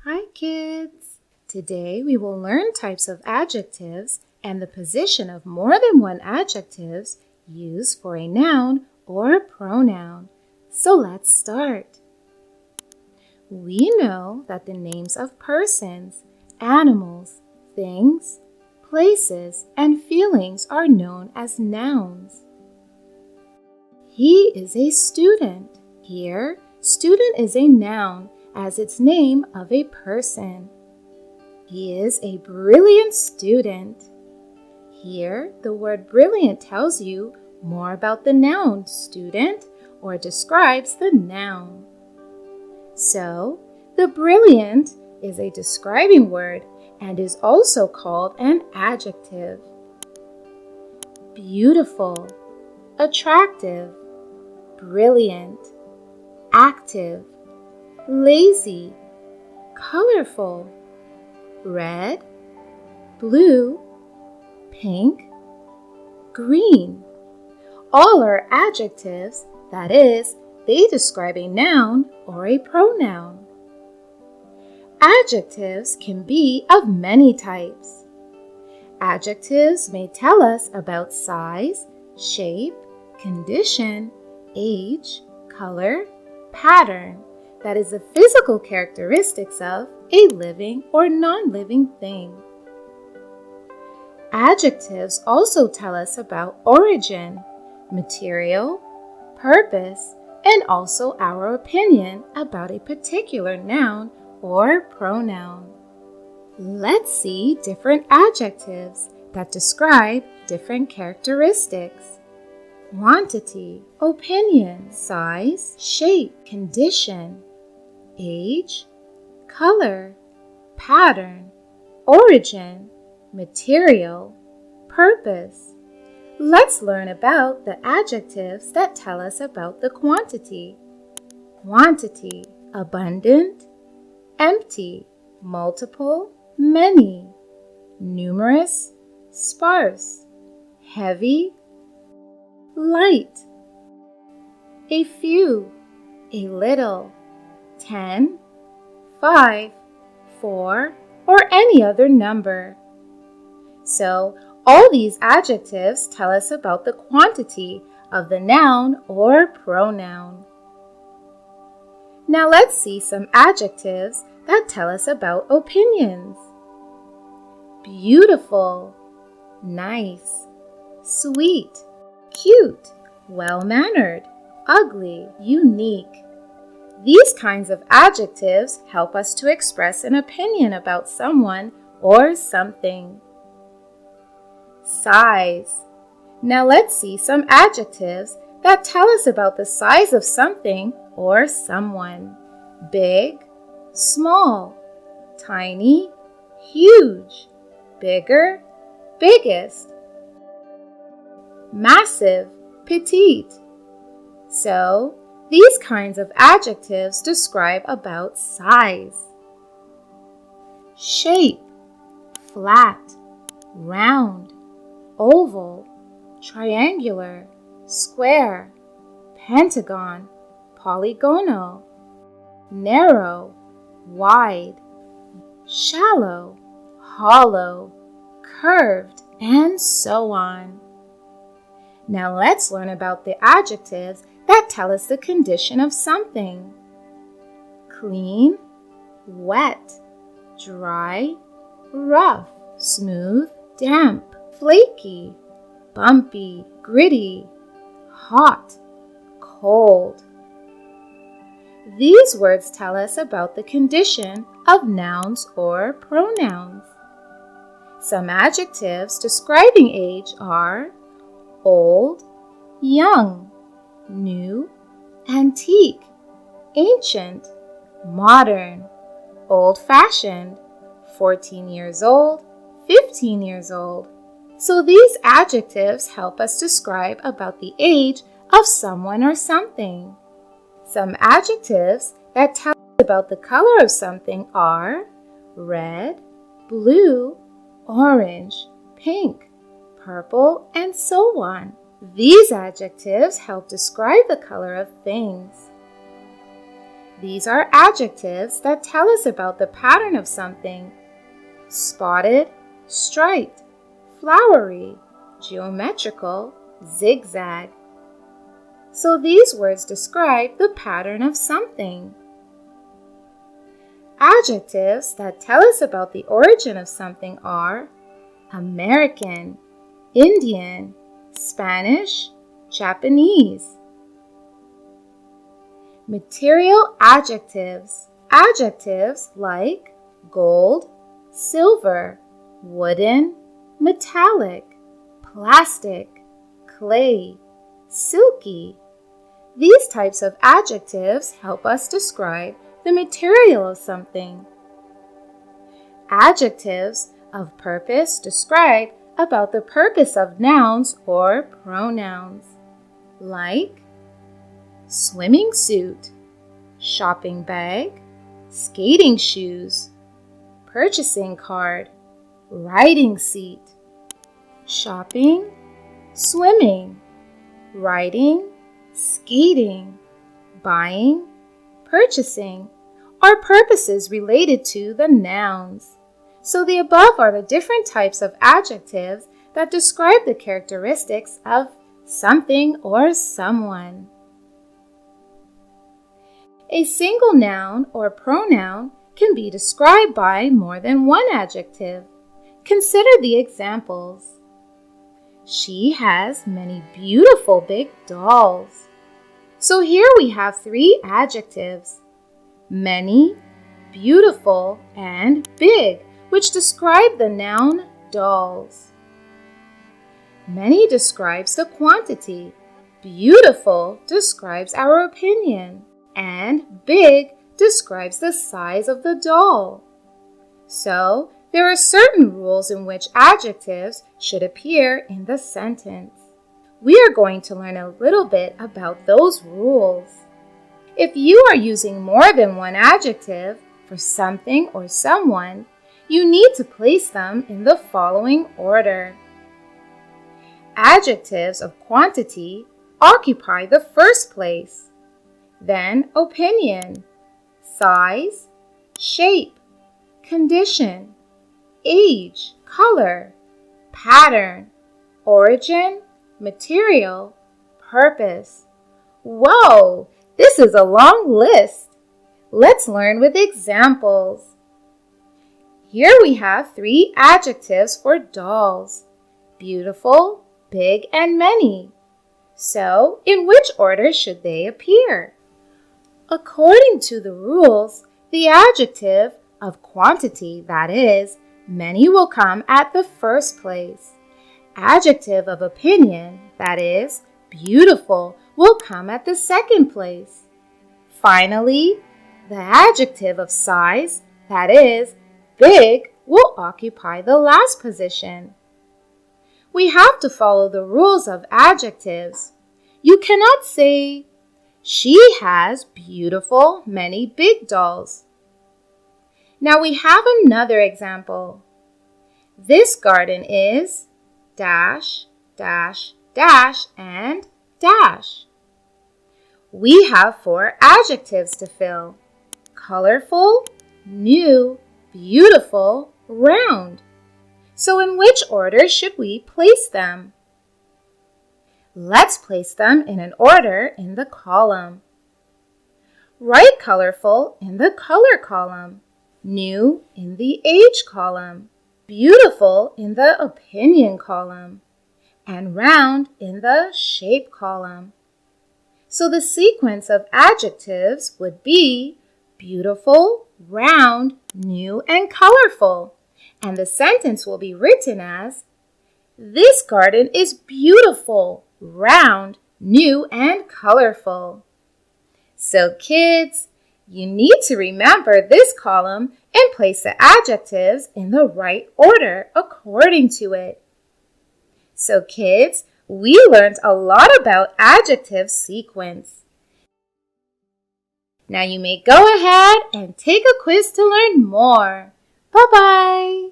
Hi kids! Today we will learn types of adjectives and the position of more than one adjectives used for a noun or pronoun. So let's start. We know that the names of persons, animals, things, places, and feelings are known as nouns. He is a student. Here, student is a noun as its name of a person. He is a brilliant student. Here, the word brilliant tells you more about the noun student or describes the noun. So, the brilliant is a describing word and is also called an adjective. Beautiful, attractive, brilliant, active, lazy, colorful, red, blue, pink, green. All are adjectives, that is, they describe a noun or a pronoun. Adjectives can be of many types. Adjectives may tell us about size, shape, condition, age, color, pattern, that is the physical characteristics of a living or non-living thing. Adjectives also tell us about origin, material, purpose, and also our opinion about a particular noun or pronoun. Let's see different adjectives that describe different characteristics. Quantity, opinion, size, shape, condition, age, color, pattern, origin, material, purpose. Let's learn about the adjectives that tell us about the quantity. Quantity, abundant, empty, multiple, many, numerous, sparse, heavy, light, a few, a little, 10, 5, 4, or any other number. So, all these adjectives tell us about the quantity of the noun or pronoun. Now let's see some adjectives that tell us about opinions. Beautiful, nice, sweet, cute, well-mannered, ugly, unique. These kinds of adjectives help us to express an opinion about someone or something. Size. Now let's see some adjectives that tell us about the size of something or someone. Big, small, tiny, huge, bigger, biggest, massive, petite. So, these kinds of adjectives describe about size. Shape, flat, round, oval, triangular, square, pentagon, polygonal, narrow, wide, shallow, hollow, curved, and so on. Now let's learn about the adjectives that tell us the condition of something. Clean, wet, dry, rough, smooth, damp, flaky, bumpy, gritty, hot, cold. These words tell us about the condition of nouns or pronouns. Some adjectives describing age are old, young, new, antique, ancient, modern, old-fashioned, 14 years old, 15 years old. So these adjectives help us describe about the age of someone or something. Some adjectives that tell us about the color of something are red, blue, orange, pink, purple, and so on. These adjectives help describe the color of things. These are adjectives that tell us about the pattern of something. Spotted, striped, flowery, geometrical, zigzag. So these words describe the pattern of something. Adjectives that tell us about the origin of something are American, Indian, Spanish, Japanese. Material adjectives. Adjectives like gold, silver, wooden, metallic, plastic, clay, silky. These types of adjectives help us describe the material of something. Adjectives of purpose describe about the purpose of nouns or pronouns, like swimming suit, shopping bag, skating shoes, purchasing card, riding seat. Shopping, swimming, riding, skating, buying, purchasing are purposes related to the nouns. So the above are the different types of adjectives that describe the characteristics of something or someone. A single noun or pronoun can be described by more than one adjective. Consider the examples. She has many beautiful big dolls. So here we have three adjectives: many, beautiful, and big, which describe the noun dolls. Many describes the quantity. Beautiful describes our opinion. And big describes the size of the doll. So, there are certain rules in which adjectives should appear in the sentence. We are going to learn a little bit about those rules. If you are using more than one adjective for something or someone, you need to place them in the following order. Adjectives of quantity occupy the first place. Then opinion, size, shape, condition, age, color, pattern, origin, material, purpose. Whoa, this is a long list. Let's learn with examples. Here we have three adjectives for dolls: beautiful, big, and many. So, in which order should they appear? According to the rules, the adjective of quantity, that is, many, will come at the first place. Adjective of opinion, that is, beautiful, will come at the second place. Finally, the adjective of size, that is, big, will occupy the last position. We have to follow the rules of adjectives. You cannot say, she has beautiful, many big dolls. Now we have another example. This garden is dash, dash, dash, and dash. We have 4 adjectives to fill: colorful, new, beautiful, round. So in which order should we place them? Let's place them in an order in the column. Write colorful in the color column, new in the age column, beautiful in the opinion column, and round in the shape column. So the sequence of adjectives would be beautiful, round, new, and colorful. And the sentence will be written as, this garden is beautiful, round, new, and colorful. So kids, you need to remember this column and place the adjectives in the right order according to it. So kids, we learned a lot about adjective sequence. Now you may go ahead and take a quiz to learn more. Bye-bye!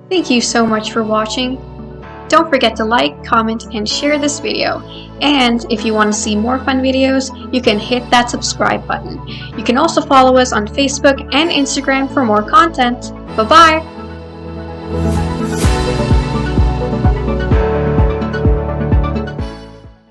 Thank you so much for watching. Don't forget to like, comment, and share this video. And if you want to see more fun videos, you can hit that subscribe button. You can also follow us on Facebook and Instagram for more content. Bye-bye!